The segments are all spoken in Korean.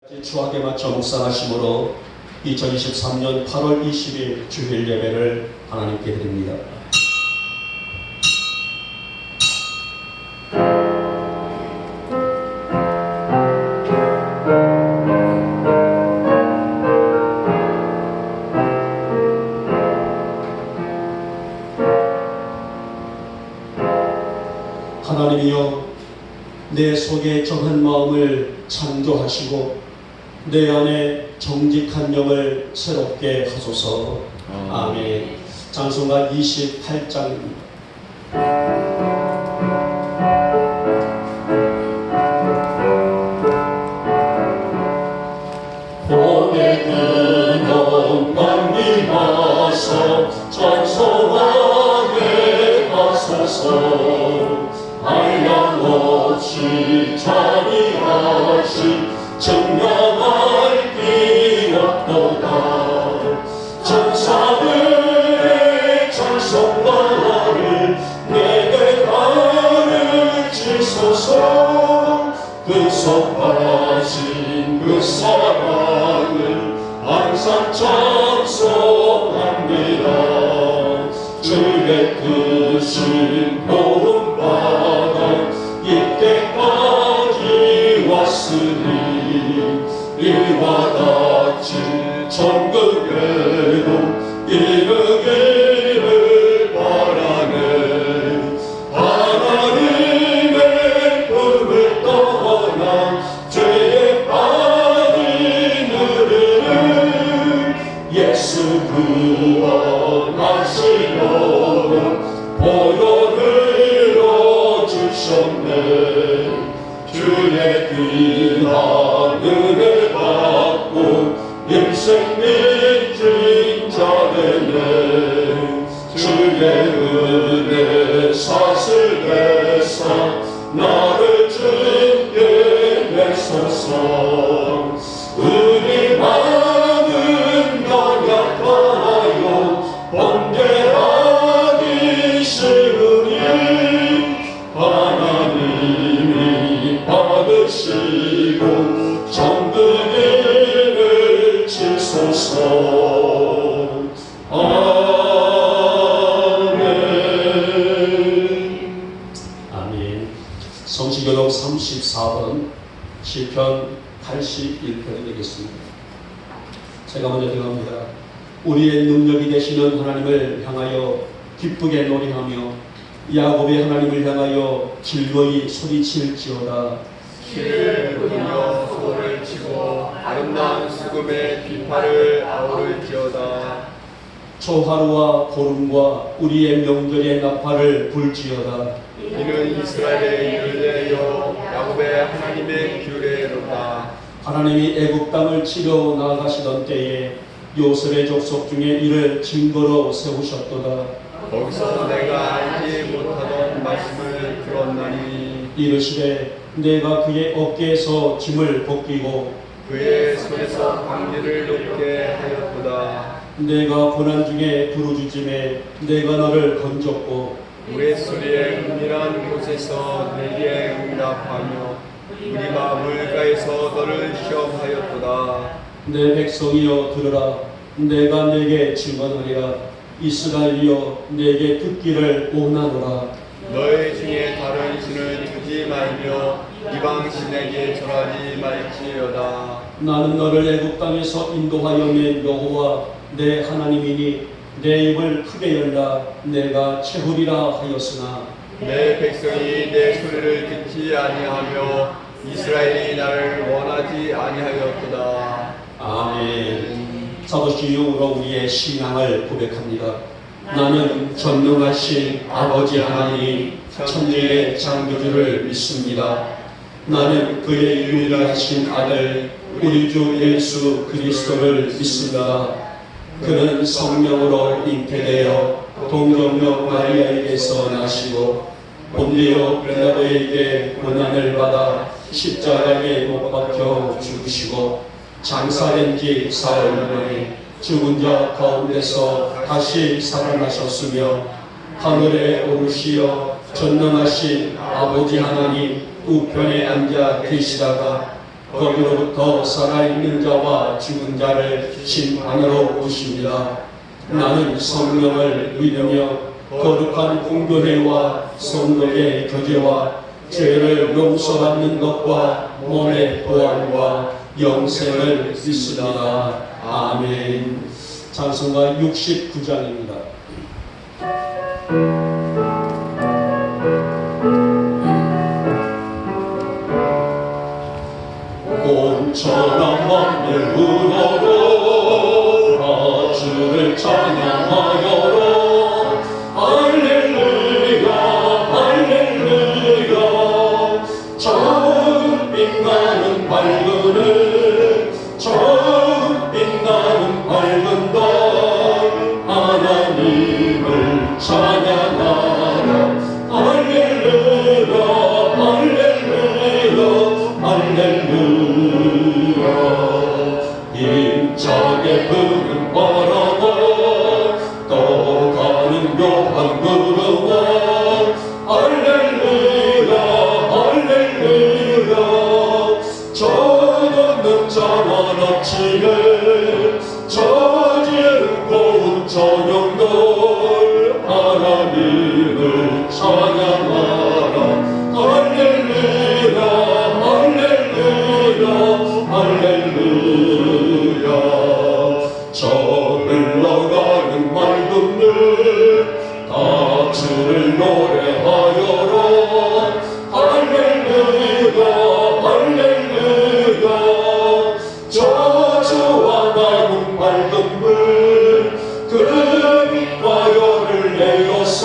추하게 맞춰 묵상하심으로 2023년 8월 20일 주일 예배를 하나님께 드립니다. 하나님이여, 내 속에 정한 마음을 창조하시고 내 안에 정직한 영을 새롭게 하소서. 아멘. 찬송가 28장입니다. 고개 드는 남님하서 찬송하게 하소서. 한량없이 자비하시 증명할 길 없도다. 천사들의 찬송가를 내게 가르치소서. 그 속하신 그 사랑을 항상 찬송합니다. 주의 뜻을 도움받아 이때까지 왔으니 이와 같이 천국에도 이르기를 바라네. 하나님의 품을 떠나 죄에 빠진 우리를 예수 구원하시려고 보혈을 주셨네. 주의 귀한 은혜 받고 일생 믿은 자들네. 주의 은혜 사슬 내사 나를 주께 내소서. 우리 마음은 연약하여 범죄하기 쉬우니 하나님이 받으시고 정근이를 치소서. 아멘. 아멘. 성시교독 34번 시편 81편이 되겠습니다. 제가 먼저 들어갑니다. 우리의 능력이 되시는 하나님을 향하여 기쁘게 노래하며 야곱의 하나님을 향하여 즐거이 소리칠지어다. 키를 부르며 소를 치고 아름다운 수금의 비파를 아우를지어다. 초하루와 보름과 우리의 명절의 나팔을 불지어다. 이는 이스라엘의 이르되어 야곱의 하나님의 규례로다. 하나님이 애굽 땅을 치러 나아가시던 때에 요셉의 족속 중에 이를 증거로 세우셨도다. 거기서 내가 알지 못하던 말씀을 들었나니 이르시되 내가 그의 어깨에서 짐을 벗기고 그의 손에서 광기를 놓게 하였도다. 내가 고난 중에 부르짖음에 내가 너를 건졌고 우리 소리의 은밀한 곳에서 내게 응답하며 우리가 물가에서 너를 시험하였도다. 내 백성이여 들으라. 내가 내게 증언하리라. 이스라엘이여 내게 듣기를 원하노라. 너희 중에 다른 신을 두지 말며 이방 신에게 절하지 말지어다. 나는 너를 애굽 땅에서 인도하여 낸 여호와 내 하나님이니 내 입을 크게 열라. 내가 채우리라 하였으나 내 백성이 내 소리를 듣지 아니하며 이스라엘이 나를 원하지 아니하였도다. 아멘. 사도신용으로 우리의 신앙을 고백합니다. 나는 전능하신 아버지 하나님 천지의 창조주를 믿습니다. 나는 그의 유일하신 아들 우리 주 예수 그리스도를 믿습니다. 그는 성령으로 잉태되어 동정녀 마리아에게서 나시고 본디오 빌라도에게 고난을 받아 십자가에 못 박혀 죽으시고 장사된 지 사흘 만에 죽은 자 가운데서 다시 살아나셨으며 하늘에 오르시어 전능하신 아버지 하나님 우편에 앉아 계시다가 거기로부터 살아있는 자와 죽은 자를 심판하러 오십니다. 나는 성령을 믿으며 거룩한 공교회와 성도의 교제와 죄를 용서받는 것과 몸의 부활과 영생을 믿습니다. 아멘. 찬송가 69장입니다. 꽃처럼 맘을 울어라 주를 찬양하여라 할렐루야 할렐루야 처음 빛나는 밝은 처음 빛나는 밝은 달 하나님을 찬양하라 할렐루야 할렐루야 할렐루야 힘차게 부는 바람아 떠가는 묘한 구름아 할렐루야 할렐루야 젖없는 자만 아침에 젖은 고운 저녁들 하나님을 찬양하라 할렐루야 할렐루야 할렐루야 저 흘러가는 맑은 물 다 주를 노래하여라 할렐루야 할렐루야 저주와 나는 맑은 물그 빛과 열을 내어서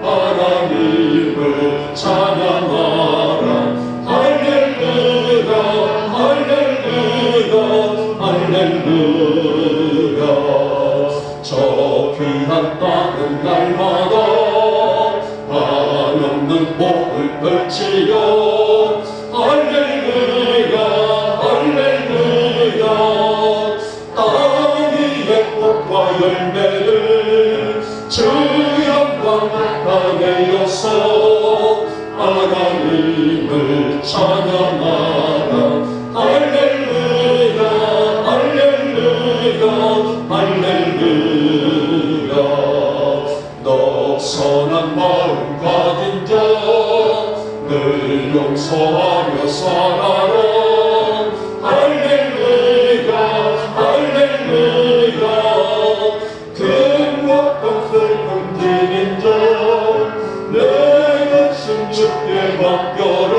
하나님을 찬양하라 할렐루야 할렐루야 할렐루야 저 귀한 땅은 날마다 한없는 복을 펼치려 할렐루야 할렐루야 땅 위에 꽃과 열매를 주 영광 땅에 여서 하나님을 찬양하라 할렐루야 할렐루야 할렐루야 너 선한 마음 가진 자 늘 용서하며 살아라 할렐루야 할렐루야 큰 고통 슬픔 지닌 자 내 가슴 주께 맡겨라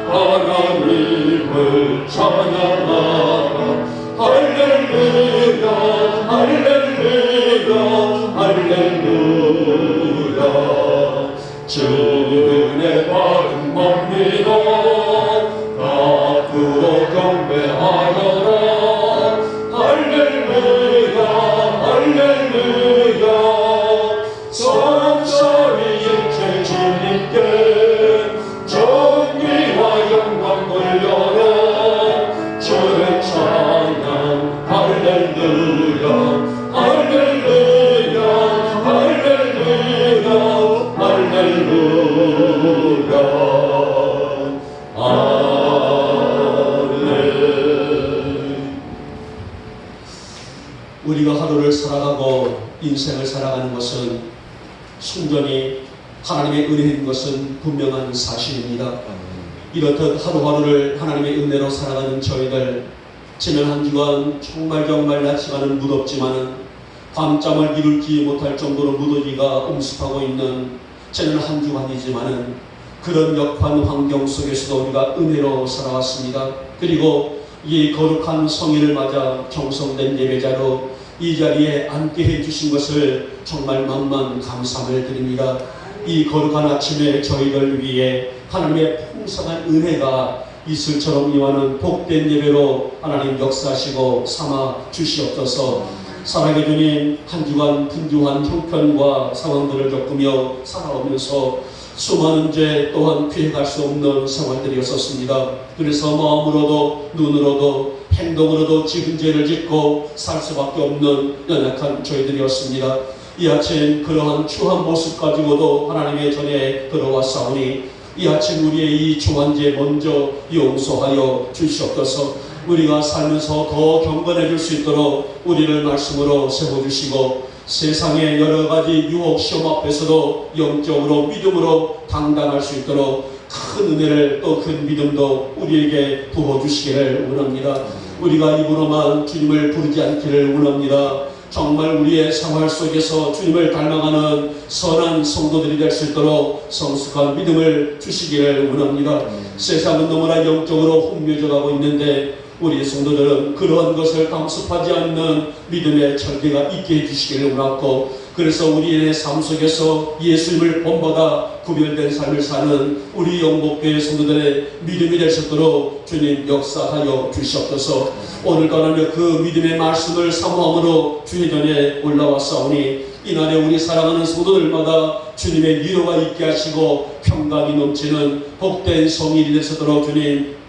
하나님을 찬양하라 할렐루야 할렐루야 할렐루야 주 은혜 바른 맘이라 앞으로 경배하여라 할렐루야 할렐루야 성삼위 일체 주님께 정의와 영광 돌려라 주의 찬양 할렐루야 할렐루야 할렐루야 할렐루야 아멘. 우리가 하루를 살아가고 인생을 살아가는 것은 순전히 하나님의 은혜인 것은 분명한 사실입니다. 이렇듯 하루하루를 하나님의 은혜로 살아가는 저희들 지난 한 주간 정말 낮지만은 무덥지만은 밤잠을 이루지 못할 정도로 무더기가 엄습하고 있는 지난 한 주간이지만은 그런 역한 환경 속에서도 우리가 은혜로 살아왔습니다. 그리고 이 거룩한 성일을 맞아 정성된 예배자로 이 자리에 앉게 해주신 것을 정말 만만 감사함을 드립니다. 이 거룩한 아침에 저희들 위해 하나님의 풍성한 은혜가 이슬처럼 임하는 복된 예배로 하나님 역사하시고 삼아 주시옵소서. 사랑의 주님, 한 주간 분주한 형편과 상황들을 겪으며 살아오면서 수많은 죄 또한 피해갈 수 없는 생활들이었었습니다. 그래서 마음으로도 눈으로도 행동으로도 지은 죄를 짓고 살 수밖에 없는 연약한 저희들이었습니다. 이 아침 그러한 추한 모습 가지고도 하나님의 전에 들어왔사오니 이 아침 우리의 이 중환제 먼저 용서하여 주시옵소서. 우리가 살면서 더 경건해질 수 있도록 우리를 말씀으로 세워주시고, 세상의 여러 가지 유혹 시험 앞에서도 영적으로 믿음으로 당당할 수 있도록 큰 은혜를 또 큰 믿음도 우리에게 부어주시기를 원합니다. 우리가 입으로만 주님을 부르지 않기를 원합니다. 정말 우리의 생활 속에서 주님을 닮아가는 선한 성도들이 될 수 있도록 성숙한 믿음을 주시기를 원합니다. 세상은 너무나 영적으로 혼미해져가고 있는데 우리 성도들은 그러한 것을 강습하지 않는 믿음의 절개가 있게 해주시기를 원하고, 그래서 우리의 삶 속에서 예수님을 본보다 구별된 삶을 사는 우리 영복교회 성도들의 믿음이 될 수 있도록 주님 역사하여 주시옵소서. 오늘도 하나님 그 믿음의 말씀을 사모함으로 주의 전에 올라왔사오니, 이날에 우리 사랑하는 성도들마다 주님의 위로가 있게 하시고 평강이 넘치는 복된 성일이 될 수 있도록 주님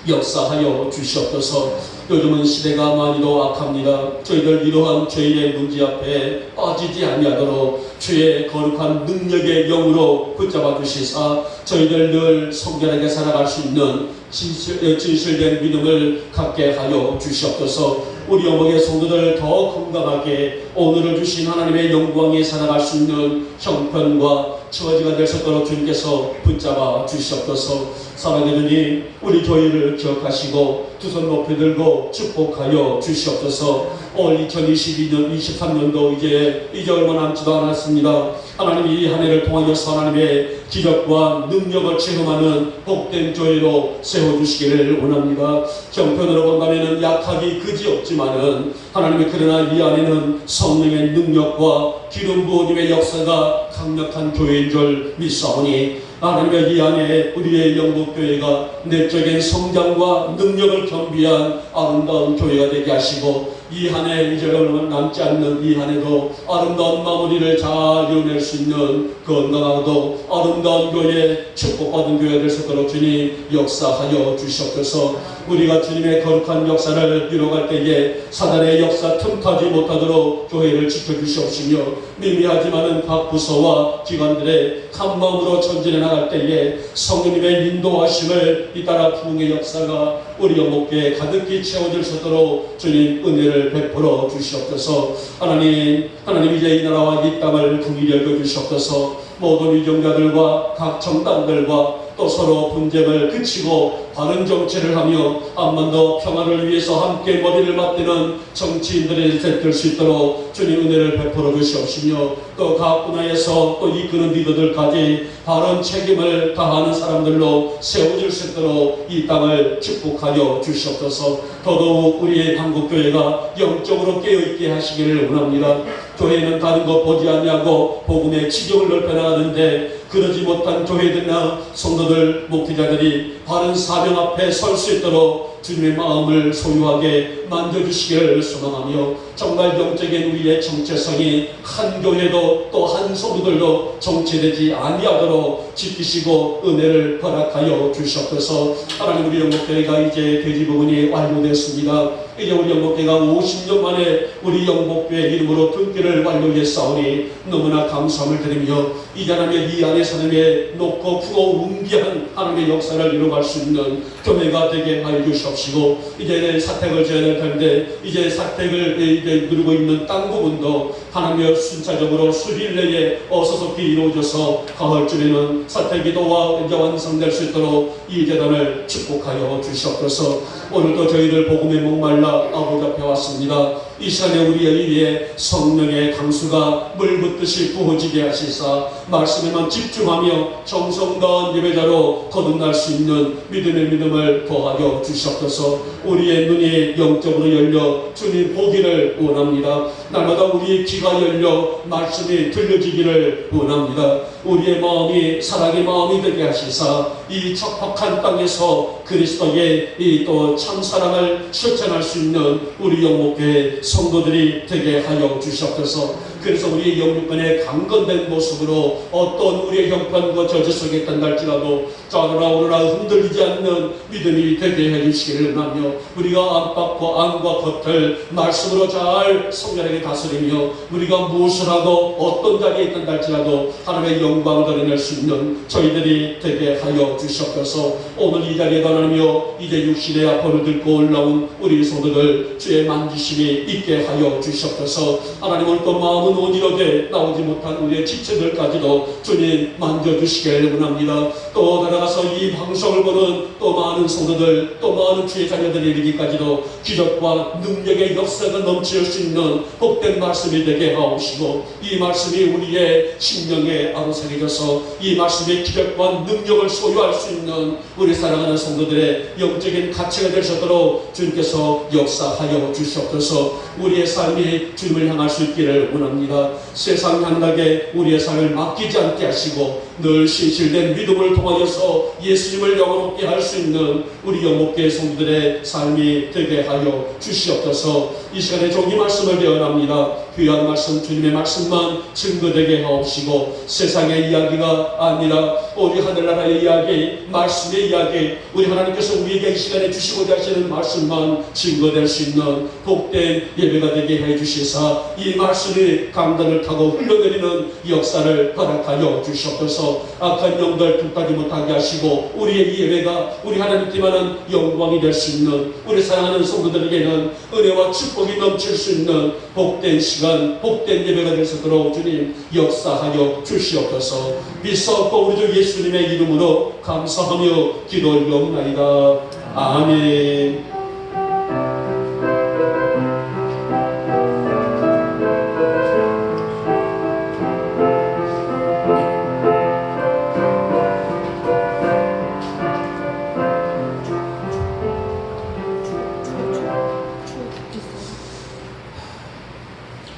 역사하여 주시옵소서. 요즘은 시대가 많이도 악합니다. 저희들 이러한 죄의 문제 앞에 빠지지 아니하도록 주의 거룩한 능력의 영으로 붙잡아 주시사 저희들 늘 성결하게 살아갈 수 있는 진실된 믿음을 갖게 하여 주시옵소서. 우리 영복의 성도들 더 건강하게 오늘을 주신 하나님의 영광에 살아갈 수 있는 형편과 처지가 될 수 있도록 주님께서 붙잡아 주시옵소서. 사랑하는 주님, 우리 교회를 기억하시고 두 손 높이 들고 축복하여 주시옵소서. 올 2022년 23년도 이제 얼마 남지도 않았습니다. 하나님 이 한 해를 통하여서 하나님의 기적과 능력을 체험하는 복된 교회로 세워주시기를 원합니다. 형편으로 본다면 약하기 그지없지만은 하나님의 그러나 이 안에는 성령의 능력과 기름 부으심의 역사가 강력한 교회인 줄 믿사오니, 하나님의 이 안에 우리의 영국교회가 내적인 성장과 능력을 겸비한 아름다운 교회가 되게 하시고, 이 한 해 이제 얼마 남지 않는 이 한 해도 아름다운 마무리를 잘 이뤄낼 수 있는 건강하고 아름다운 교회, 축복받은 교회가 될 수 있도록 주님 역사하여 주시옵소서. 우리가 주님의 거룩한 역사를 이뤄갈 때에 사단의 역사 틈타지 못하도록 교회를 지켜주시옵시며, 미미하지만은 각 부서와 기관들의 한 마음으로 전진해 나갈 때에 성령님의 인도하심을 잇따라 부흥의 역사가 우리 영목교회에 가득히 채워질 수 있도록 주님 은혜를 베풀어 주시옵소서. 하나님 이제 이 나라와 이 땅을 긍휼히 여겨 주시옵소서. 모든 위정자들과 각 정당들과 또 서로 분쟁을 그치고 바른 정치를 하며 한반도 평화를 위해서 함께 머리를 맞대는 정치인들이 될 수 있도록 주님 은혜를 베풀어 주시옵시며, 또 각 분야에서 또 이끄는 리더들까지 바른 책임을 다하는 사람들로 세워질 수 있도록 이 땅을 축복하여 주시옵소서. 더더욱 우리의 한국교회가 영적으로 깨어있게 하시기를 원합니다. 교회는 다른 것 보지 아니하고 복음의 지경을 넓혀나가는데, 그러지 못한 교회들이나 성도들, 목회자들이 바른 사명 앞에 설 수 있도록 주님의 마음을 소유하게 만져주시기를 소망하며, 정말 영적인 우리의 정체성이 한 교회도 또 한 성도들도 정체되지 아니하도록 지키시고 은혜를 허락하여 주시옵소서. 하나님, 우리 영목교회가 이제 돼지 부분이 완료됐습니다. 이제 우리 영목교회가 50년 만에 우리 영목교회 이름으로 등기를 완료했사오니 너무나 감사함을 드리며, 이제 하나님의 이 안에 사람의 높고 크고 운기한 하나님의 역사를 이루어갈 수 있는 교회가 되게 하여 주시옵시고, 이제 사택을 지어야 될 텐데 이제 사택을 이제 누리고 있는 땅 부분도 하나님의 순차적으로 수일 내에 어서속히 이루어져서 가을쯤에는 사택기도와 이제 완성될 수 있도록 이 재단을 축복하여 주시옵소서. 오늘도 저희들 복음에 목말라 아버지 앞에 왔습니다. 이 시간에 우리의 위에 성령의 강수가 물붓듯이 부어지게 하시사 말씀에만 집중하며 정성다운 예배자로 거듭날 수 있는 믿음의 믿음을 더하여 주시옵소서. 우리의 눈이 영적으로 열려 주님 보기를 원합니다. 날마다 우리의 귀가 열려 말씀이 들려지기를 원합니다. 우리의 마음이 사랑의 마음이 되게 하시사 이 척박한 땅에서 그리스도의 이 또 참사랑을 실천할 수 있는 우리 영목교회 성도들이 되게 하여 주시옵소서. 그래서 우리의 영육간에 강건된 모습으로 어떤 우리의 형편과 저주 속에 있단다 할지라도 짜느라 오느라 흔들리지 않는 믿음이 되게 해주시기를 원하며 우리가 안팎과 안과 겉을 말씀으로 잘 성결하게 다스리며 우리가 무엇을 하고 어떤 자리에 있단다 할지라도 하나님의 영광을 드러낼 수 있는 저희들이 되게 하여 주시옵소서. 오늘 이 자리에 가나며 이제 육신의 아픔을 들고 올라온 우리 성도들 주의 만지심이 있게 하여 주시옵소서. 하나님 오늘 또 마음은 온이로되 나오지 못한 우리의 지체들까지도 주님 만져주시길 원합니다. 또 나아가서 이 방송을 보는 또 많은 성도들 또 많은 주의 자녀들이 이르기까지도 기적과 능력의 역사가 넘칠 수 있는 복된 말씀이 되게 하옵시고 이 말씀이 우리의 심령에 아로새겨져서 이 말씀의 기적과 능력을 소유할 수 있는 우리 사랑하는 성도들의 영적인 가치가 될 수 있도록 주님께서 역사하여 주시옵소서. 우리의 삶이 주님을 향할 수 있기를 원합니다. 세상 향락에 우리의 삶을 맡기지 않게 하시고 늘 신실된 믿음을 통하여서 예수님을 영원롭게 할 수 있는 우리 영목계 성도들의 삶이 되게 하여 주시옵소서. 이 시간에 종이 말씀을 대언합니다. 귀한 말씀 주님의 말씀만 증거되게 하옵시고 세상의 이야기가 아니라 우리 하늘나라의 이야기 말씀의 이야기 우리 하나님께서 우리에게 이 시간에 주시고자 하시는 말씀만 증거될 수 있는 복된 예배가 되게 해주시사 이 말씀이 강단을 타고 흘러내리는 역사를 허락하여 주시옵소서. 악한 영들 불타지 못하게 하시고 우리의 이 예배가 우리 하나님께만은 영광이 될 수 있는 우리 사랑하는 성도들에게는 은혜와 축복이 넘칠 수 있는 복된 시간 복된 예배가 될 수 있도록 주님 역사하여 주시옵소서. 믿사옵고 우리 주 예수님의 이름으로 감사하며 기도 올려옵나이다. 아멘.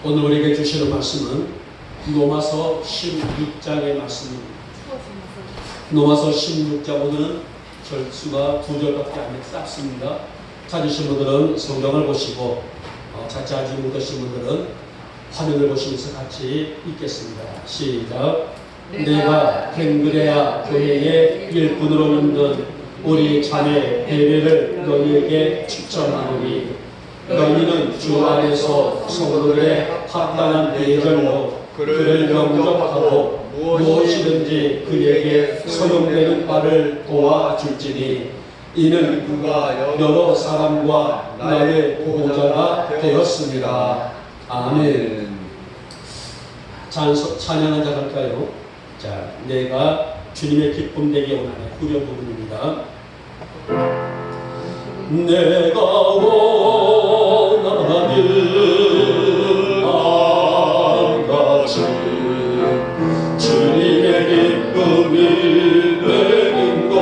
오늘 우리에게 주시는 말씀은 로마서 16장의 말씀입니다. 로마서 16장 오늘은 절수가 2절밖에 안 짧습니다. 찾으신 분들은 성경을 보시고 찾지 못하신 분들은 화면을 보시면서 같이 읽겠습니다. 시작. 내가 갱그레아 교회의 일꾼으로 있는 우리 자매 베베를 너희에게 추천하노니 너희는 주 안에서 성도들의 합당한 예절로 그를 영접하고 무엇이든지 그에게 소용되는 바를 도와줄지니 이는 그가 여러 사람과 나의 보호자가 되었습니다. 아멘. 찬양한 자 할까요? 자, 내가 주님의 기쁨 되게 원하는 후렴 부분입니다. 내가 원하는 한가지 주님의 기쁨이 되는 것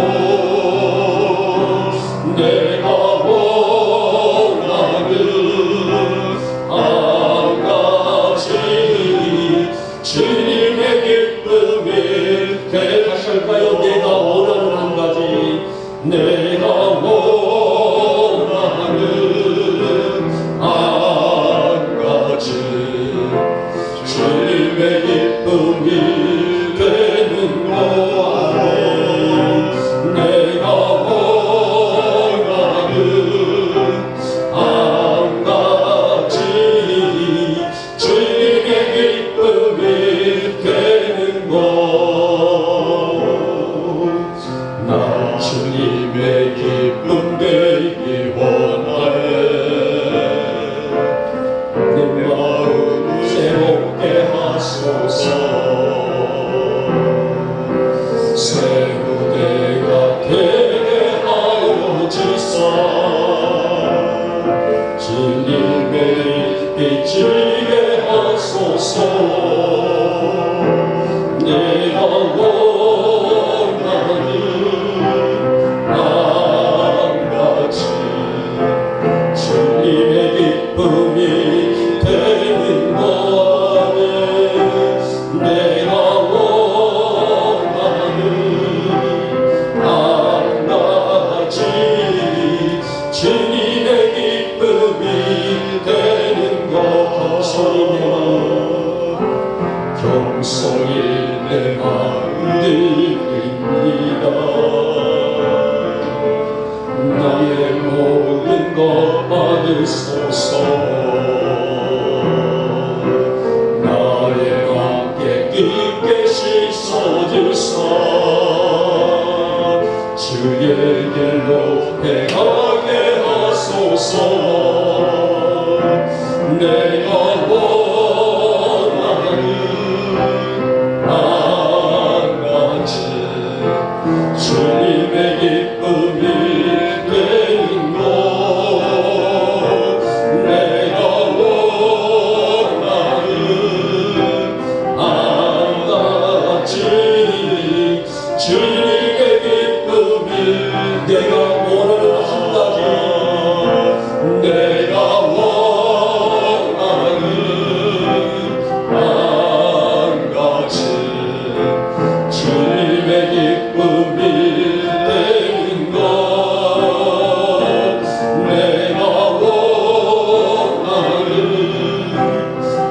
내가 원하는 한가지 주님의 기쁨이 되게 하실까요? 내가 원하는 한 가지 내가 원하는 한 가지 주님의 기쁨이 되는 것 내가 원하는 한 가지 주님의 기쁨이 되는 것 나 주님의 기쁨 되기 원하네 내 마음 새롭게 하소서 새 무대가 되게 하여 주사 주님의 빛이게 하소서 내가 원하는 한 가지 주님의 기쁨이 되는 것에 내가 원하는 한 가지 주님의 기쁨이 되는 것 소리며 영광 받으소서. 나의 함께 깊게 씻어주사 주의 길로 행하게 하소서. 내가 원하는 한 가지 주님의 기쁨이 되는 것. 내가 원하는 한 가지 주님의 기쁨이. 내가 원하는 한 가지, 내가 원하는 한 가지 주님의 기쁨이 되는 것. 내가 원하는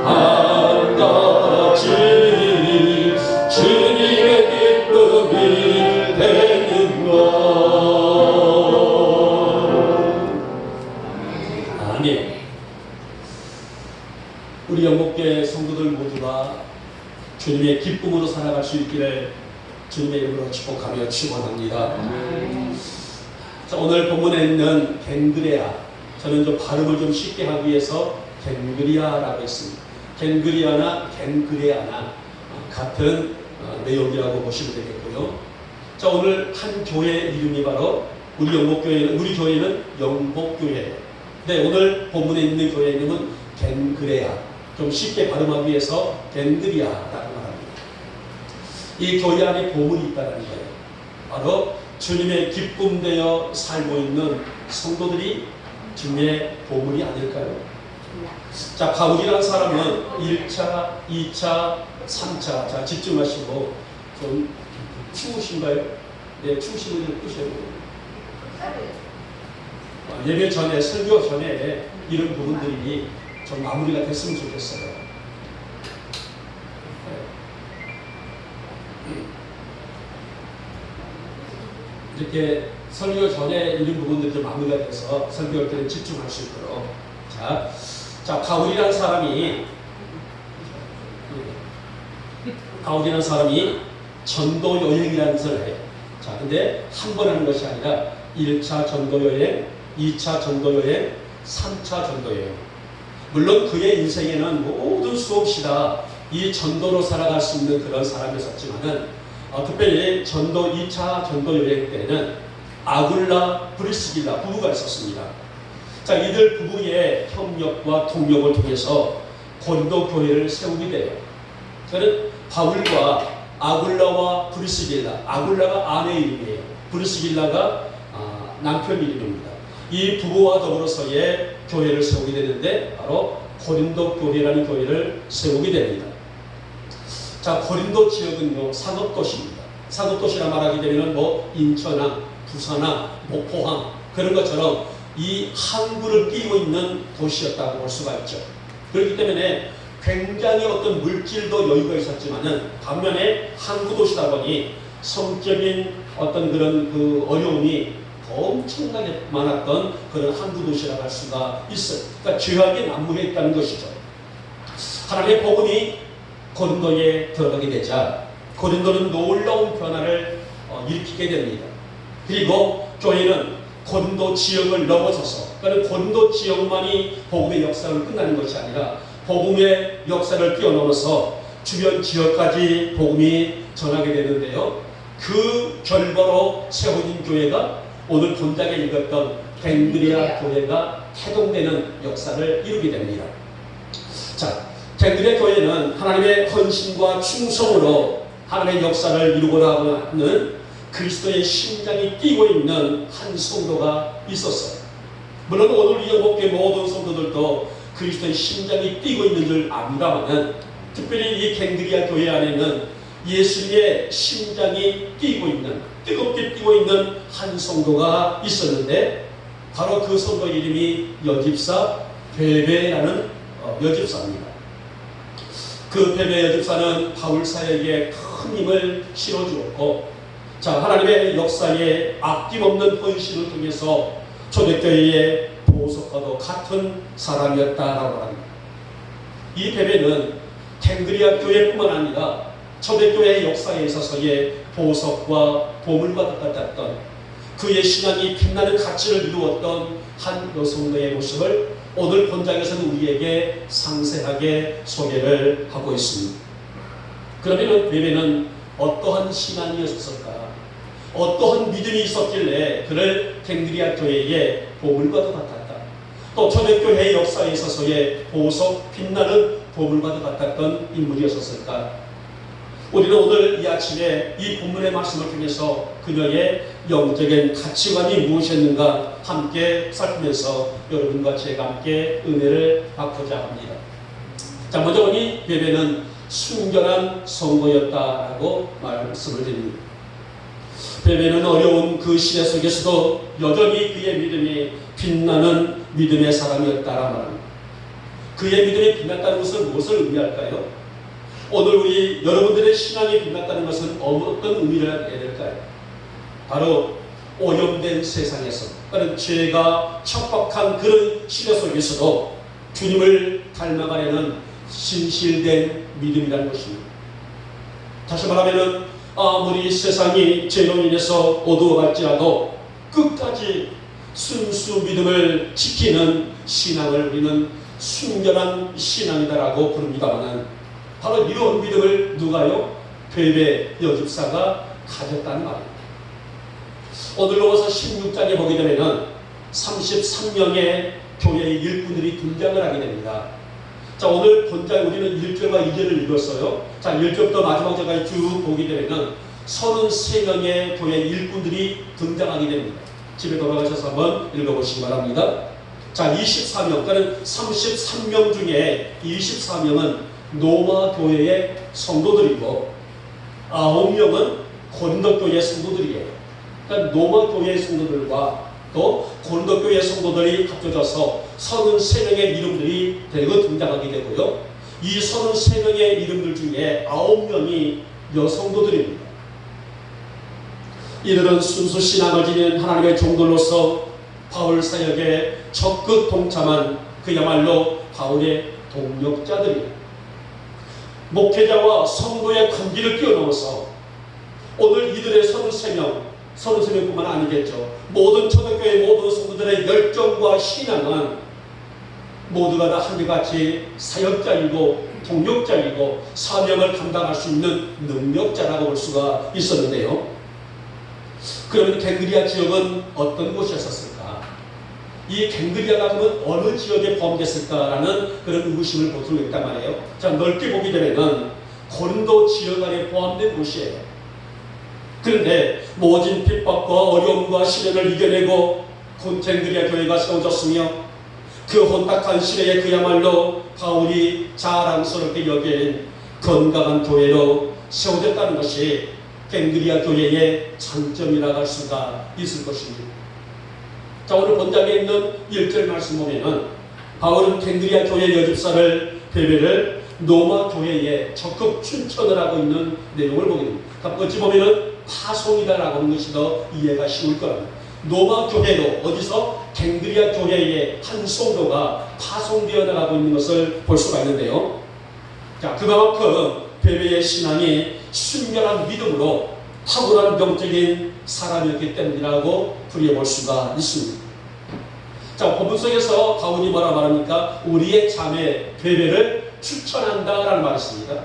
한 가지 주님의 기쁨이 되는 것. 아멘. 우리 영목교회 성도들 모두가 주님의 기쁨으로 살아갈 수 있기를 주님의 이름으로 축복하며 축원합니다. 자, 오늘 본문에 있는 겐그레아, 저는 좀 발음을 좀 쉽게 하기 위해서 겐그리아라고 했습니다. 겐그리아나 겐그레아나 같은 내용이라고 보시면 되겠고요. 자, 오늘 한 교회 이름이 바로 우리 교회는 영목교회예요. 네, 오늘 본문에 있는 교회 이름은 겐그레아. 좀 쉽게 발음하기 위해서 겐그리아라고 말합니다. 이 교회 안에 보물이 있다는 거예요. 바로 주님의 기쁨 되어 살고 있는 성도들이 주님의 보물이 아닐까요? 자, 바울이라는 사람은 1차, 2차, 3차. 자, 집중하시고. 좀 추우신가요? 네, 추우신 분들 끄셔야 돼요. 예배 전에, 설교 전에 이런 부분들이 좀 마무리가 됐으면 좋겠어요. 이렇게 설교 전에 이런 부분들이 좀 마무리가 돼서 설교할 때는 집중할 수 있도록. 자, 바울이라는 사람이 전도 여행이라는 것을 해요. 자, 근데 한 번 하는 것이 아니라 1차 전도 여행, 2차 전도 여행, 3차 전도 여행. 물론 그의 인생에는 모든 수없이 다 이 전도로 살아갈 수 있는 그런 사람이었지만은 특별히 전도 2차 전도 여행 때는 아굴라, 브리스길라 부부가 있었습니다. 자, 이들 부부의 협력과 동력을 통해서 고린도 교회를 세우게 돼요. 저는 바울과 아굴라와 브리스길라, 아굴라가 아내 이름이에요. 브리스길라가 남편 이름입니다. 이 부부와 더불어서의 교회를 세우게 되는데 바로 고린도 교회라는 교회를 세우게 됩니다. 자, 고린도 지역은요, 상업도시입니다. 상업도시라 말하게 되면 인천항, 부산항, 목포항 그런 것처럼 이 항구를 끼고 있는 도시였다고 볼 수가 있죠. 그렇기 때문에 굉장히 어떤 물질도 여유가 있었지만은 반면에 항구 도시다 보니 성적인 어떤 그런 그 어려움이 엄청나게 많았던 그런 항구 도시라고 할 수가 있어요. 그러니까 죄악이 난무해 있다는 것이죠. 하나님의 복음이 고린도에 들어가게 되자 고린도는 놀라운 변화를 일으키게 됩니다. 그리고 교회는 고린도 지역을 넘어서서, 그러니까 고린도 지역만이 복음의 역사를 끝나는 것이 아니라 복음의 역사를 뛰어넘어서 주변 지역까지 복음이 전하게 되는데요. 그 결과로 세워진 교회가 오늘 본장에 읽었던 겐그레아 교회가 태동되는 역사를 이루게 됩니다. 자, 겐그레아 교회는 하나님의 헌신과 충성으로 하나님의 역사를 이루고자 하는 그리스도의 심장이 뛰고 있는 한 성도가 있었어요. 물론 오늘 이 영목교회 모든 성도들도 그리스도의 심장이 뛰고 있는 줄 압니다만은 특별히 이 겐그레아 교회 안에는 예수님의 심장이 뛰고 있는, 뜨겁게 뛰고 있는 한 성도가 있었는데 바로 그 성도 이름이 여집사 베베라는 여집사입니다. 그 베베 여집사는 바울 사역에 큰 힘을 실어주었고, 자, 하나님의 역사에 아낌없는 헌신을 통해서 초대교회의 보석과도 같은 사람이었다라고 합니다. 이 베베는 캥그리아 교회뿐만 아니라 초대교회의 역사에 있어서의 보석과 보물과 같았던 그의 신앙이 빛나는 가치를 이루었던 한 여성의 모습을 오늘 본장에서는 우리에게 상세하게 소개를 하고 있습니다. 그러면 베베는 어떠한 신앙이었을까? 어떠한 믿음이 있었길래 그를 캥그리아 교회의 보물과도 같았다. 또 초대교회의 역사에 있어서의 보석 빛나는 보물과도 같았던 인물이었을까? 우리는 오늘 이 아침에 이 본문의 말씀을 통해서 그녀의 영적인 가치관이 무엇이었는가 함께 살피면서 여러분과 제가 함께 은혜를 받고자 합니다. 자, 먼저 보니 베베는 순결한 성도였다라고 말씀을 드립니다. 베베는 어려운 그 시대 속에서도 여전히 그의 믿음이 빛나는 믿음의 사람이었다라 말합니다. 그의 믿음이 빛났다는 것은 무엇을 의미할까요? 오늘 우리 여러분들의 신앙이 빛났다는 것은 어떤 의미를 해야 될까요? 바로 오염된 세상에서, 그런 죄가 척박한 그런 시대 속에서도 주님을 닮아가려는 진실된 믿음이라는 것입니다. 다시 말하면 아무리 세상이 죄로 인해서 어두워갈지라도 끝까지 순수 믿음을 지키는 신앙을 우리는 순결한 신앙이다라고 부릅니다만, 바로 이런 믿음을 누가요? 베베 여집사가 가졌다는 말입니다. 오늘로 와서 16장에 보게 되면 33명의 교회의 일꾼들이 등장을 하게 됩니다. 자, 오늘 본장 우리는 1절과 2절을 읽었어요. 자, 1절부터 마지막 절까지 쭉 보게 되면 33명의 교회 일꾼들이 등장하게 됩니다. 집에 돌아가셔서 한번 읽어보시기 바랍니다. 자, 24명, 그러니까 33명 중에 24명은 로마 교회의 성도들이고 9명은 고린도 교회의 성도들이에요. 그러니까 로마 교회의 성도들과 또 고린도 교회의 성도들이 합쳐져서 33명의 이름들이 대거 등장하게 되고요. 이 33명의 이름들 중에 9명이 여성도들입니다. 이들은 순수 신앙을 지닌 하나님의 종들로서 바울 사역에 적극 동참한 그야말로 바울의 동력자들이에요. 목회자와 성도의 관계를 뛰어넘어서 오늘 이들의 33명뿐만 아니겠죠. 모든 초대교회 모든 성도들의 열정과 신앙은 모두가 다 한결같이 사역자이고 동력자이고 사명을 감당할 수 있는 능력자라고 볼 수가 있었는데요. 그러면 갱그리아 지역은 어떤 곳이었을까? 이 갱그리아가 그러면 어느 지역에 포함됐을까라는 그런 의구심을 보이고 있단 말이에요. 자, 넓게 보게 되면 고린도 지역 안에 포함된 곳이에요. 그런데 모진 핍박과 어려움과 시련을 이겨내고 갱그리아 교회가 세워졌으며 그 혼탁한 시대에 그야말로 바울이 자랑스럽게 여긴 건강한 교회로 세워졌다는 것이 갱그리아 교회의 장점이라고 할 수가 있을 것입니다. 자, 오늘 본장에 있는 1절 말씀 보면은 바울은 갱그리아 교회 여집사를 베베를 로마 교회에 적극 추천을 하고 있는 내용을 보게 됩니다. 어찌 보면은 파송이다라고 하는 것이 더 이해가 쉬울 겁니다. 로마 교회로 어디서 갱그리아 교회의 한 성도가 파송되어 나가고 있는 것을 볼 수가 있는데요. 자, 그만큼 베베의 신앙이 순결한 믿음으로 탁월한 영적인 사람이었기 때문이라고 부여볼 수가 있습니다. 자, 본문 속에서 바울이 뭐라 말합니까? 우리의 자매 베베를 추천한다라는 말이 있습니다.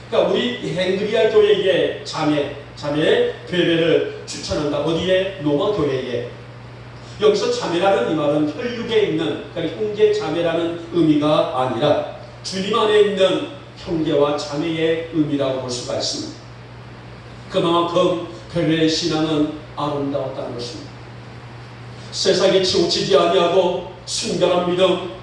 그러니까 우리 갱그리아 교회의 자매 베베를 추천한다. 어디에? 로마 교회에. 여기서 자매라는 이 말은 혈육에 있는, 그러니까 형제 자매라는 의미가 아니라 주님 안에 있는 형제와 자매의 의미라고 볼 수가 있습니다. 그만큼 베베의 신앙은 아름다웠다는 것입니다. 세상에 치우치지 아니하고 순결한 믿음,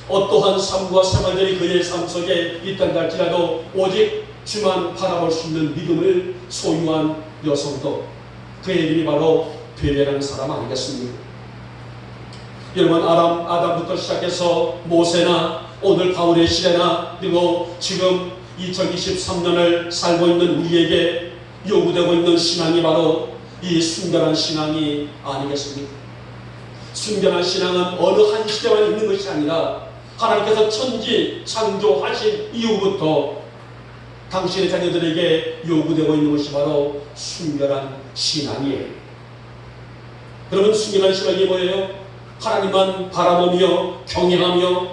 어떠한 삶과 생활들이 그의 삶 속에 있단다 할지라도 오직 주만 바라볼 수 있는 믿음을 소유한 여성도, 그의 이름이 바로 베베라는 사람 아니겠습니까? 여러분, 아담부터 시작해서 모세나 오늘 바울의 시대나 그리고 지금 2023년을 살고 있는 우리에게 요구되고 있는 신앙이 바로 이 순결한 신앙이 아니겠습니까? 순전한 신앙은 어느 한 시대만 있는 것이 아니라 하나님께서 천지 창조하신 이후부터 당신의 자녀들에게 요구되고 있는 것이 바로 순결한 신앙이에요. 그러면 순결한 신앙이 뭐예요? 하나님만 바라보며 경외하며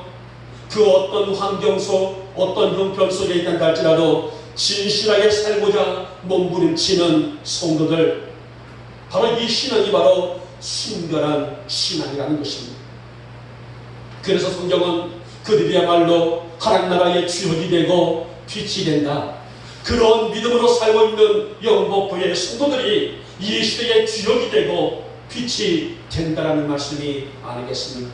그 어떤 환경 속 어떤 형편 속에 있다 할지라도 진실하게 살고자 몸부림치는 성도들, 바로 이 신앙이 바로 순결한 신앙이라는 것입니다. 그래서 성경은 그들이야말로 하나님 나라의 주역이 되고 빛이 된다, 그런 믿음으로 살고 있는 영복교의 성도들이 이 시대의 주역이 되고 빛이 된다라는 말씀이 아니겠습니까?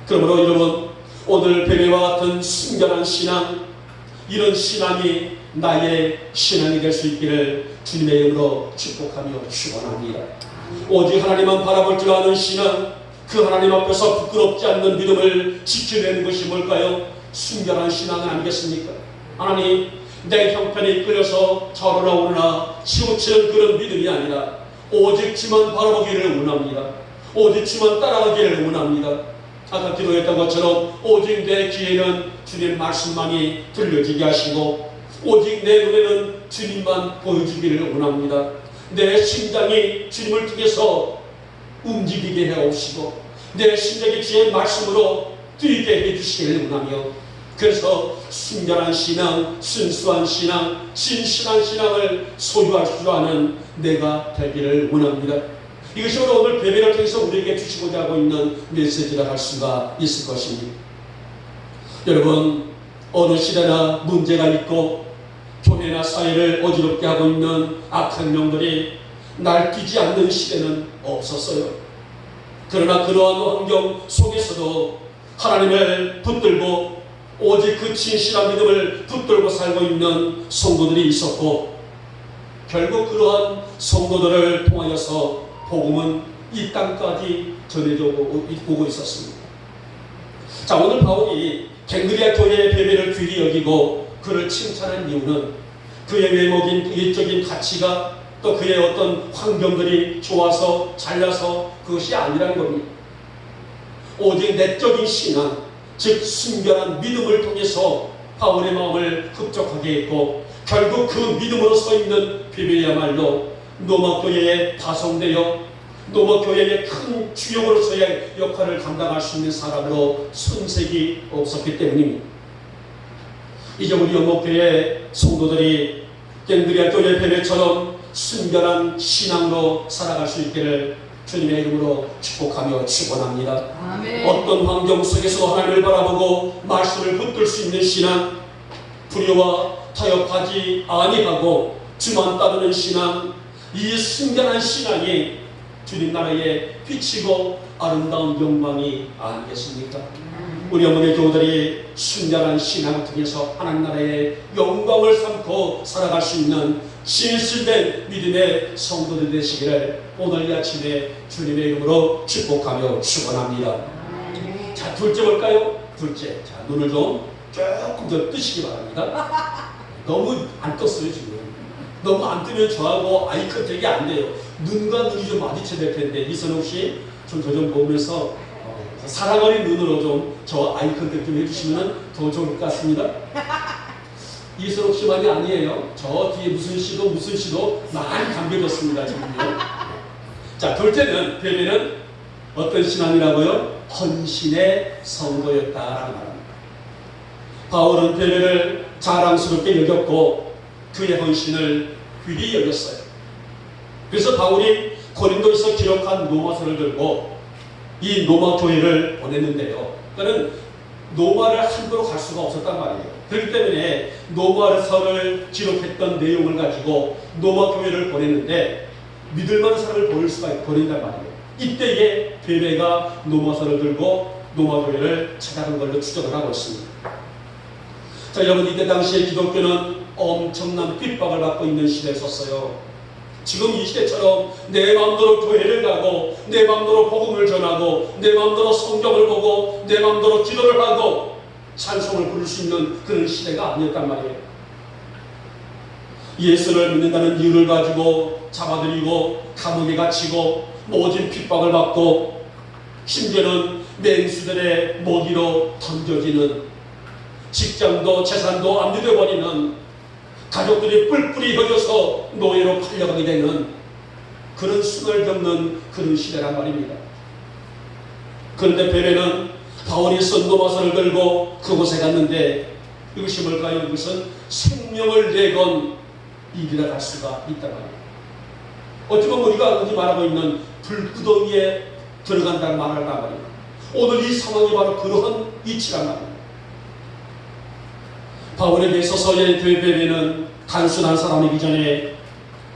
그러므로 여러분, 오늘 베레와 같은 순결한 신앙, 이런 신앙이 나의 신앙이 될 수 있기를 주님의 이름으로 축복하며 축원합니다. 오직 하나님만 바라볼 줄 아는 신앙, 그 하나님 앞에서 부끄럽지 않는 믿음을 지켜내는 것이 뭘까요? 순결한 신앙은 아니겠습니까? 하나님, 내 형편에 끌려서 저러나 오르나 치우치는 그런 믿음이 아니라 오직 주만 바라보기를 원합니다. 오직 주만 따라가기를 원합니다. 아까 기도했던 것처럼 오직 내 귀에는 주님 말씀만이 들려지게 하시고 오직 내 눈에는 주님만 보여주기를 원합니다. 내 심장이 주님을 통해서 움직이게 해옵시고 내 심장이 주의 말씀으로 뛰게 해주시기를 원하며, 그래서 순결한 신앙, 순수한 신앙, 진실한 신앙을 소유할 줄 아는 내가 되기를 원합니다. 이것이 오늘 베베를 통해서 우리에게 주시고자 하고 있는 메시지라 할 수가 있을 것입니다. 여러분, 어느 시대나 문제가 있고 교회나 사회를 어지럽게 하고 있는 악한 영들이 날뛰지 않는 시대는 없었어요. 그러나 그러한 환경 속에서도 하나님을 붙들고 오직 그 진실한 믿음을 붙들고 살고 있는 성도들이 있었고, 결국 그러한 성도들을 통하여서 복음은 이 땅까지 전해져 오고 있었습니다. 자, 오늘 바울이 갱그리아 교회의 베베를 귀히 여기고 그를 칭찬한 이유는 그의 외모적인 일적인 가치가 또 그의 어떤 환경들이 좋아서 잘나서 그것이 아니라는 겁니다. 오직 내적인 신앙, 즉 순결한 믿음을 통해서 바울의 마음을 흡족하게 했고, 결국 그 믿음으로 서 있는 베베야말로 로마 교회에 파송되어 로마 교회의 큰 주역으로서의 역할을 감당할 수 있는 사람으로 손색이 없었기 때문입니다. 이제 우리 영목교회 성도들이 갱그리아 교회 베베처럼 순결한 신앙으로 살아갈 수 있기를 주님의 이름으로 축복하며 축원합니다. 아멘. 어떤 환경 속에서 하나님을 바라보고 말씀을 붙들 수 있는 신앙, 불의와 타협하지 아니하고 주만 따르는 신앙, 이 순결한 신앙이 주님 나라의 빛이고 아름다운 영광이 아니겠습니까? 우리 어머니 교우들이 순결한 신앙을 통해서 하나님 나라의 영광을 삼고 살아갈 수 있는 진실된 믿음의 성도들 되시기를 오늘 이 아침에 주님의 이름으로 축복하며 축원합니다. 자, 둘째 볼까요? 둘째, 자, 눈을 좀 조금 더 뜨시기 바랍니다. 너무 안 떴어요 지금. 너무 안 뜨면 저하고 아이 컨택이 안 돼요. 눈과 눈이 좀 마주쳐야 될 텐데, 이선옥 씨 좀 저 좀 보면서 사랑 어린 눈으로 좀 저 아이 컨택 좀 해주시면 더 좋을 것 같습니다. 이선옥 씨만이 아니에요. 저 뒤에 무슨 씨도 많이 감겨졌습니다 지금요. 자, 둘째는 베베는 어떤 신앙이라고요? 헌신의 성도였다라는 말입니다. 바울은 베베를 자랑스럽게 여겼고 그의 헌신을 귀히 여겼어요. 그래서 바울이 고린도에서 기록한 로마서를 들고 이 로마 교회를 보냈는데요. 그러니까 로마를 함부로 갈 수가 없었단 말이에요. 그렇기 때문에 로마서를 기록했던 내용을 가지고 로마 교회를 보냈는데 믿을 만한 사람을 보낸단 말이에요. 이때에 베베가 로마서를 들고 로마 교회를 찾아간 걸로 추정을 하고 있습니다. 자, 여러분, 이때 당시에 기독교는 엄청난 핍박을 받고 있는 시대에 섰어요. 지금 이 시대처럼 내 마음대로 교회를 가고 내 마음대로 복음을 전하고 내 마음대로 성경을 보고 내 마음대로 기도를 하고 찬송을 부를 수 있는 그런 시대가 아니었단 말이에요. 예수를 믿는다는 이유를 가지고 잡아들이고 감옥에 갇히고 모진 핍박을 받고 심지어는 맹수들의 먹이로 던져지는, 직장도 재산도 압류돼 버리는, 가족들이 뿔뿔이 흩어져서 노예로 팔려가게 되는 그런 수를 겪는 그런 시대란 말입니다. 그런데 베베는 바울이 쓴 로마서를 들고 그곳에 갔는데 이것이 뭘까요? 이것은 생명을 내건 일이라 할 수가 있단 말이에요. 어쩌면 우리가 흔히 말하고 있는 불구덩이에 들어간다는 말을 하단 말이에요. 오늘 이 상황이 바로 그러한 이치란 말이에요. 바울에게 있어서의 베베는 단순한 사람이기 전에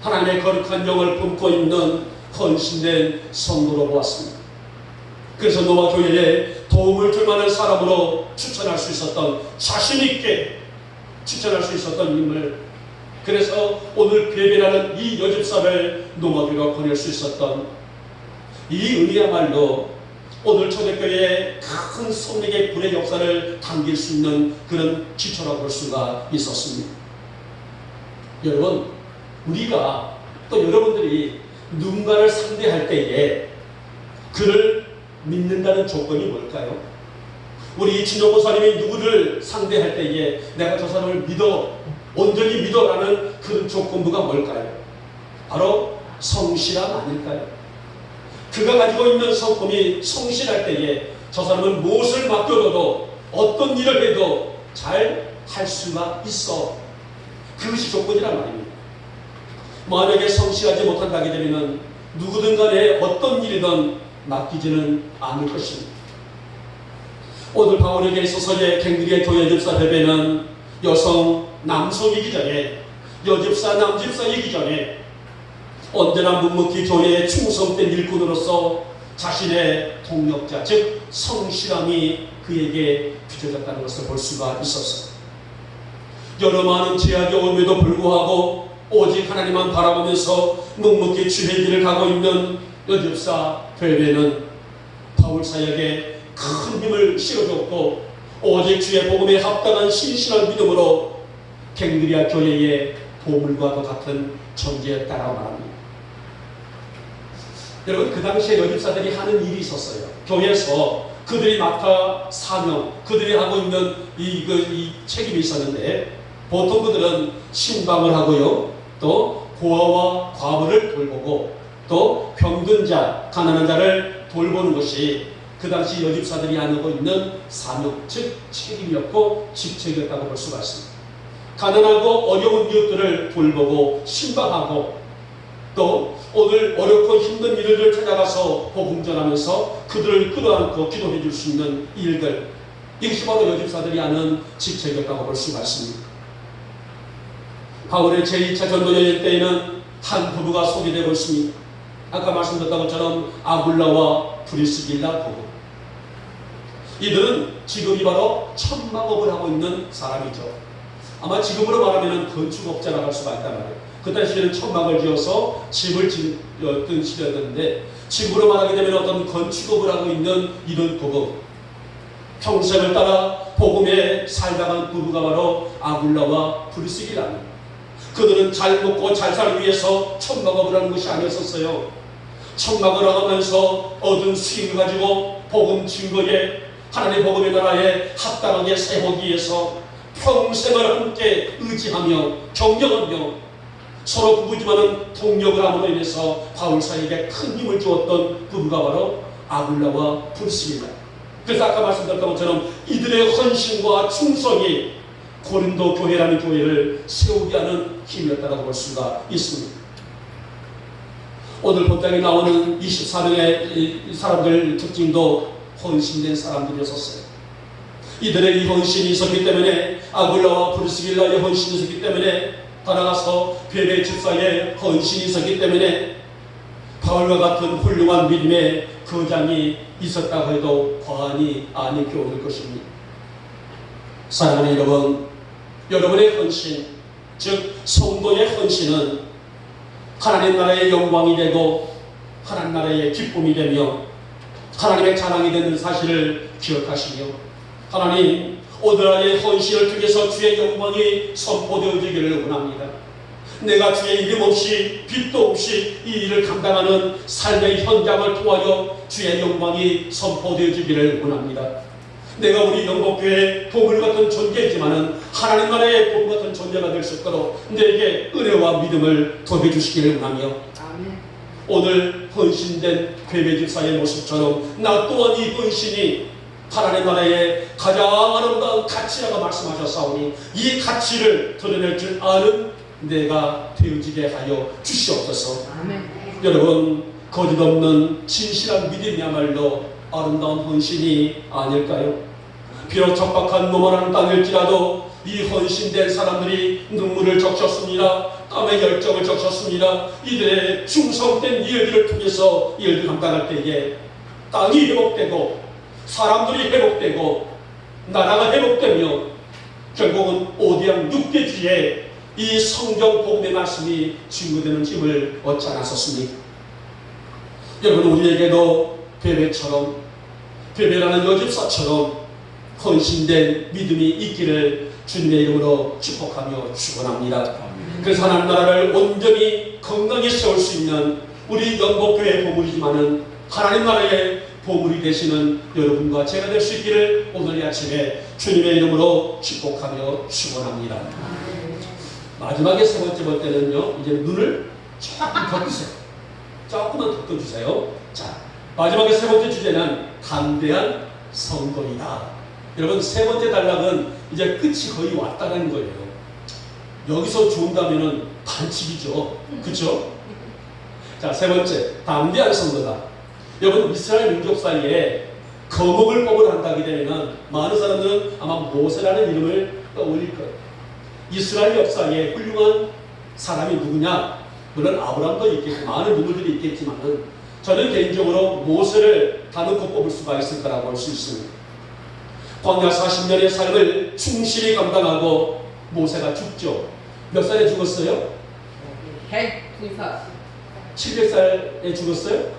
하나님의 거룩한 영을 품고 있는 헌신된 성도로 보았습니다. 그래서 노아 교회에 도움을 줄 만한 사람으로 추천할 수 있었던, 자신있게 추천할 수 있었던 인물, 그래서 오늘 베베라는 이 여집사를 노아 교회가 보낼 수 있었던 이 은혜야말로 오늘 초대교회의 큰 성령의 불의 역사를 당길 수 있는 그런 기초라고 볼 수가 있었습니다. 여러분, 우리가 또 여러분들이 누군가를 상대할 때에 그를 믿는다는 조건이 뭘까요? 우리 이진호 목사님이 누구를 상대할 때에 내가 저 사람을 믿어, 온전히 믿어라는 그 조건부가 뭘까요? 바로 성실함 아닐까요? 그가 가지고 있는 성품이 성실할 때에 저 사람은 무엇을 맡겨둬도 어떤 일을 해도 잘 할 수가 있어. 그것이 조건이란 말입니다. 만약에 성실하지 못한다게 되면 누구든 간에 어떤 일이든 맡기지는 않을 것입니다. 오늘 바울에게 있어서의 갱그리의 교회 집사 베베는 여성 남성이기 전에, 여집사 남집사이기 전에 언제나 묵묵히 교회에 충성된 일꾼으로서 자신의 동력자, 즉 성실함이 그에게 빚어졌다는 것을 볼 수가 있었어요. 여러 많은 제약이 옴에도 불구하고 오직 하나님만 바라보면서 묵묵히 주의 길을 가고 있는 여집사 베베는 바울 사역에 큰 힘을 실어줬고 오직 주의 복음에 합당한 신실한 믿음으로 갱그리아 교회의 보물과도 같은 존재였다라고 말합니다. 여러분, 그 당시에 여집사들이 하는 일이 있었어요. 교회에서 그들이 맡아 사명, 그들이 하고 있는 이 책임이 있었는데, 보통 그들은 신방을 하고요, 또 고아와 과부를 돌보고, 또 병든 자, 가난한 자를 돌보는 것이 그 당시 여집사들이 하고 있는 사명, 즉 책임이었고 직책이었다고 볼 수가 있습니다. 가난하고 어려운 이웃들을 돌보고 신방하고, 또 오늘 어렵고 힘든 일들을 찾아가서 복음 전하면서 그들을 끌어안고 기도해 줄 수 있는 일들, 이것이 바로 여집사들이 하는 직책이었다고 볼 수가 있습니다. 바울의 제2차 전도 여행 때에는 한 부부가 소개되고 있습니다. 아까 말씀드렸던 것처럼 아굴라와 브리스길라 부부. 이들은 지금이 바로 천막업을 하고 있는 사람이죠. 아마 지금으로 말하면 건축업자라고 할 수가 있단 말이에요. 그 당시에는 천막을 지어서 집을 짓던 시대였는데, 지금으로 말하게 되면 어떤 건축업을 하고 있는 이런 부부, 평생을 따라 복음에 살다간 부부가 바로 아굴라와 브리스길라입니다. 그들은 잘 먹고 잘 살기 위해서 천막업을 하는 것이 아니었었어요. 천막을 하면서 얻은 수익을 가지고 복음 증거에, 하나님의 복음의 나라에 합당하게 세우기 위해서 평생을 함께 의지하며 경영하며 서로 부부지만은 동력을 함으로 인해서 바울 사이에게 큰 힘을 주었던 부부가 바로 아굴라와 브리스길라. 그래서 아까 말씀드렸던 것처럼 이들의 헌신과 충성이 고린도 교회라는 교회를 세우게 하는 힘이었다고 볼 수가 있습니다. 오늘 본장에 나오는 24명의 사람들 특징도 헌신된 사람들이었어요. 이들의 이 헌신이 있었기 때문에, 아굴라와 브리스길라의 헌신이 있었기 때문에, 따라가서 베베 집사의 헌신이 있었기 때문에 바울과 같은 훌륭한 믿음의 거장이 있었다고 해도 과언이 아닐 경우일 것입니다. 사랑하는 여러분, 여러분의 헌신, 즉 성도의 헌신은 하나님 나라의 영광이 되고 하나님 나라의 기쁨이 되며 하나님의 자랑이 되는 사실을 기억하시며, 하나님 오늘날의 헌신을 통해서 주의 영광이 선포되어지기를 원합니다. 내가 주의 이름 없이 빛도 없이 이 일을 감당하는 삶의 현장을 통하여 주의 영광이 선포되어지기를 원합니다. 내가 우리 영복교회의 보물 같은 존재이지만은 하나님 나라의 보물 같은 존재가 될 수 있도록 내게 은혜와 믿음을 더해 주시기를 원하며 오늘 헌신된 괴배 집사의 모습처럼 나 또한 이 헌신이 하나님 나라의 가장 아름다운 가치라고 말씀하셨사오니 이 가치를 드러낼 줄 아는 내가 되어지게 하여 주시옵소서. 여러분, 거짓 없는 진실한 믿음이야말로 아름다운 헌신이 아닐까요? 비록 척박한 노멀한 땅일지라도 이 헌신된 사람들이 눈물을 적셨습니다. 땀의 열정을 적셨습니다. 이들의 충성된 일들을 통해서 일을 감당할 때에 땅이 회복되고 사람들이 회복되고 나라가 회복되며 결국은 오디양 육대주의 이 성경 복음의 말씀이 증거되는 힘을 얻지 않았었습니까? 여러분, 우리에게도 베베라는 여집사처럼 헌신된 믿음이 있기를 주님의 이름으로 축복하며 축원합니다. 그래서 하나님 나라를 온전히 건강히 세울 수 있는 우리 영복교회의 보물이지만은 하나님 나라의 보물이 되시는 여러분과 제가 될 수 있기를 오늘 이 아침에 주님의 이름으로 축복하며 축원합니다. 마지막에 세 번째 볼 때는요, 이제 눈을 조금 더 뜨세요. 조금만 더 떠주세요. 자, 마지막에 세 번째 주제는 담대한 선거이다. 여러분, 세 번째 단락은 이제 끝이 거의 왔다는 거예요. 여기서 좋은다면은 반칙이죠. 그렇죠? 자, 세 번째, 담대한 선거다. 여러분, 이스라엘 민족 사이에 거목을 뽑으러 한다게 되면 많은 사람들은 아마 모세라는 이름을 떠올릴 거예요. 이스라엘 역사에 훌륭한 사람이 누구냐? 물론 아브라함도 있겠고 많은 누구들이 있겠지만 저는 개인적으로 모세를 다놓고 뽑을 수가 있을 거라고 볼 수 있습니다. 광야 40년의 삶을 충실히 감당하고 모세가 죽죠. 몇 살에 죽었어요? 102살. 700살에 죽었어요?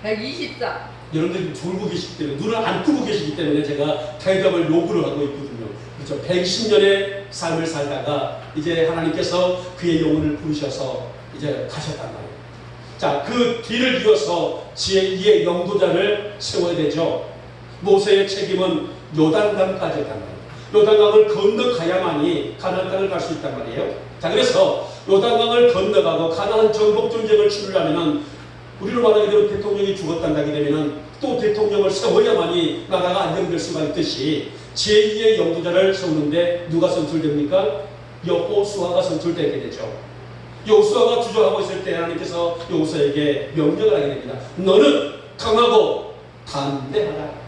124. 여러분들이 졸고 계시기 때문에 눈을 안 뜨고 계시기 때문에 제가 대답을 요구를 하고 있거든요. 그렇죠? 110년의 삶을 살다가 이제 하나님께서 그의 영혼을 부르셔서 이제 가셨단 말이에요. 자, 그 뒤를 이어서 제2의 영도자를 세워야 되죠. 모세의 책임은 요단강까지였단 말이에요. 요단강을 건너가야만이 가나안 땅을 갈 수 있단 말이에요. 자, 그래서 요단강을 건너가고 가나안 정복 전쟁을 치르려면 우리로 말하게 되면 대통령이 죽었단다게 되면 또 대통령을 세워야만이 나라가 안정될 수가 있듯이 제2의 영도자를 세우는데 누가 선출됩니까? 여호수아가 선출되게 되죠. 여호수아가 주저하고 있을 때 하나님께서 여호수아에게 명령을 하게 됩니다. 너는 강하고 담대하라.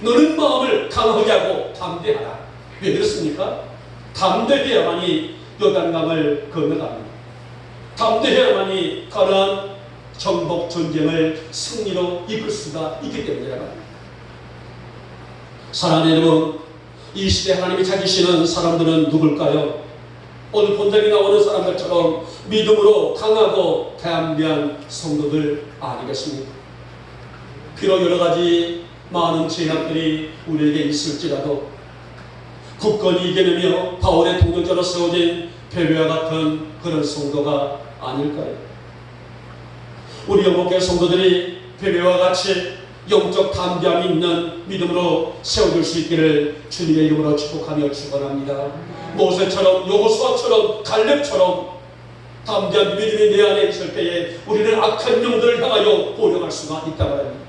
너는 마음을 강하게 하고 담대하라. 왜 그렇습니까? 담대해야만이 요단강을 건너갑니다. 담대해야만이 가나안 정복 전쟁을 승리로 이끌 수가 있기 때문이라고 합니다. 사랑하는 여러분, 이 시대 하나님이 찾으시는 사람들은 누굴까요? 오늘 본적이 나오는 사람들처럼 믿음으로 강하고 담대한 성도들 아니겠습니까? 비록 여러 가지 많은 제약들이 우리에게 있을지라도 굳건히 이겨내며 바울의 동역자로 세워진 베베와 같은 그런 성도가 아닐까요? 우리 영복교회 성도들이 베베와 같이 영적 담대함이 있는 믿음으로 세워질 수 있기를 주님의 이름으로 축복하며 축원합니다. 모세처럼 여호수아처럼 갈렙처럼 담대한 믿음이 내 안에 있을 때에 우리는 악한 영들을 향하여 보령할 수가 있다고 합니다.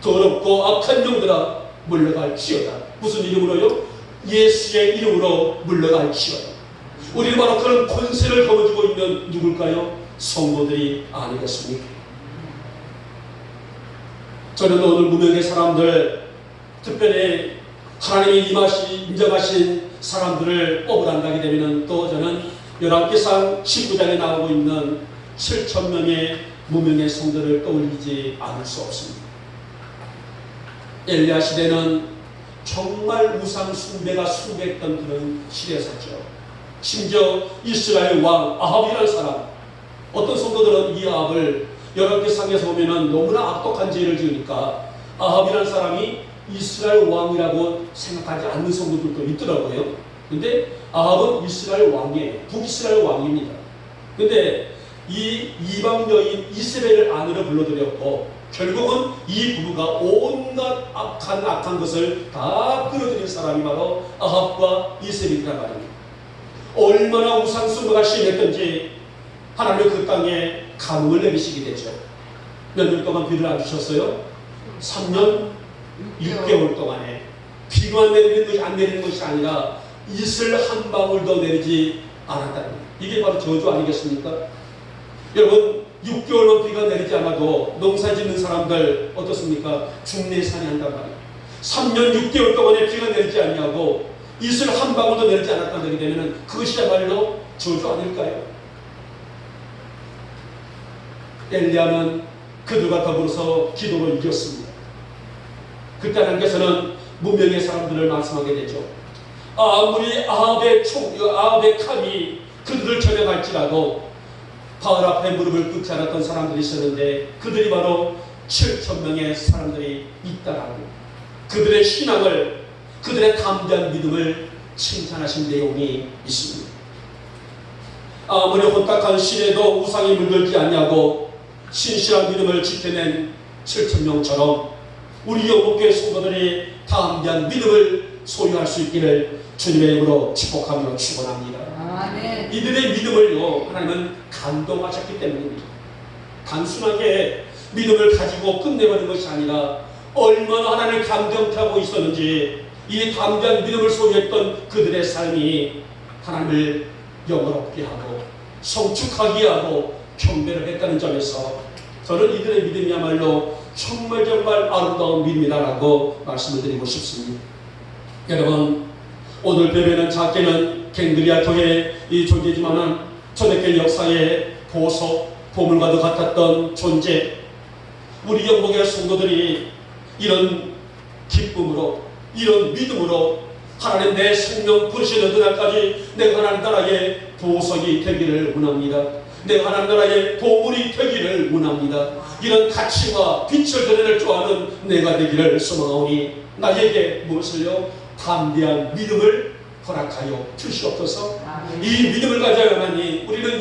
더럽고 악한 영들아 물러갈지어다. 무슨 이름으로요? 예수의 이름으로 물러갈지어다. 우리는 바로 그런 권세를 거머쥐고 있는 누굴까요? 성도들이 아니겠습니까? 저는 오늘 무명의 사람들, 특별히 하나님이 인정하신 사람들을 뽑으란다게 되면 또 저는 열왕기상 19장에 나오고 있는 7,000명의 무명의 성도를 떠올리지 않을 수 없습니다. 엘리야 시대는 정말 우상 숭배가 숭배했던 그런 시대였었죠. 심지어 이스라엘 왕 아합이라는 사람, 어떤 성도들은 이 아합을 열왕기상에서 보면은 너무나 악독한 죄를 지으니까 아합이라는 사람이 이스라엘 왕이라고 생각하지 않는 성도들도 있더라고요. 근데 아합은 이스라엘 왕이에요. 북이스라엘 왕입니다. 근데 이 이방 여인 이세벨을 아내로 불러들였고 결국은 이 부부가 온갖 악한 것을 다 끌어들인 사람이 바로 아합과 이세벨이라 말입니다. 얼마나 우상 숭배가 심했던지 하나님은 그 땅에 가뭄을 내리시게 되죠. 몇 년 동안 비를 안 주셨어요? 3년 6개월 동안에 비가 안 내리는 것이 아니라 이슬 한 방울도 내리지 않았다는 거예요. 이게 바로 저주 아니겠습니까? 여러분 6개월만 비가 내리지 않아도 농사 짓는 사람들 어떻습니까? 중내산이 한단 말이에요. 3년 6개월 동안에 비가 내리지 않냐고 이슬 한 방울도 내리지 않았다는 얘기 되면 그것이야말로 저주 아닐까요? 엘리야는 그들과 더불어서 기도로 이겼습니다. 그때 하나님께서는 무명의 사람들을 말씀하게 되죠. 아무리 아합의 칼이 그들을 저격할지라도 바알 앞에 무릎을 꿇지 않았던 사람들이 있었는데 그들이 바로 7,000명의 사람들이 있다라고 그들의 신앙을 그들의 담대한 믿음을 칭찬하신 내용이 있습니다. 아무리 혼탁한 시내도 우상이 물들지 않냐고 신실한 믿음을 지켜낸 7,000명처럼 우리 영국교회 성도들이 담대한 믿음을 소유할 수 있기를 주님의 이름으로 축복하며 축원합니다. 아멘. 이들의 믿음을요 하나님은 감동하셨기 때문입니다. 단순하게 믿음을 가지고 끝내버린 것이 아니라 얼마나 하나님을 감동케 하고 있었는지 이 담대한 믿음을 소유했던 그들의 삶이 하나님을 영원롭게 하고 성축하게 하고 경배를 했다는 점에서 저는 이들의 믿음이야말로 정말 아름다운 믿음이다라고 말씀을 드리고 싶습니다. 여러분 오늘 배배는 작게는 갱드리아 교회의 이 존재지만은 초대교회 역사의 보석, 보물과도 같았던 존재 우리 영국의 성도들이 이런 기쁨으로 이런 믿음으로 하나님 내 생명 부르시는 그날까지 내가 하나님 나라의 보석이 되기를 원합니다. 내가 하나님 나라의 보물이 되기를 원합니다. 이런 가치와 빛을 드러낼 줄 아는 내가 되기를 소망하오니 나에게 무엇을요? 담대한 믿음을 허락하여 주시옵소서. 이 믿음을 가져야만이 우리는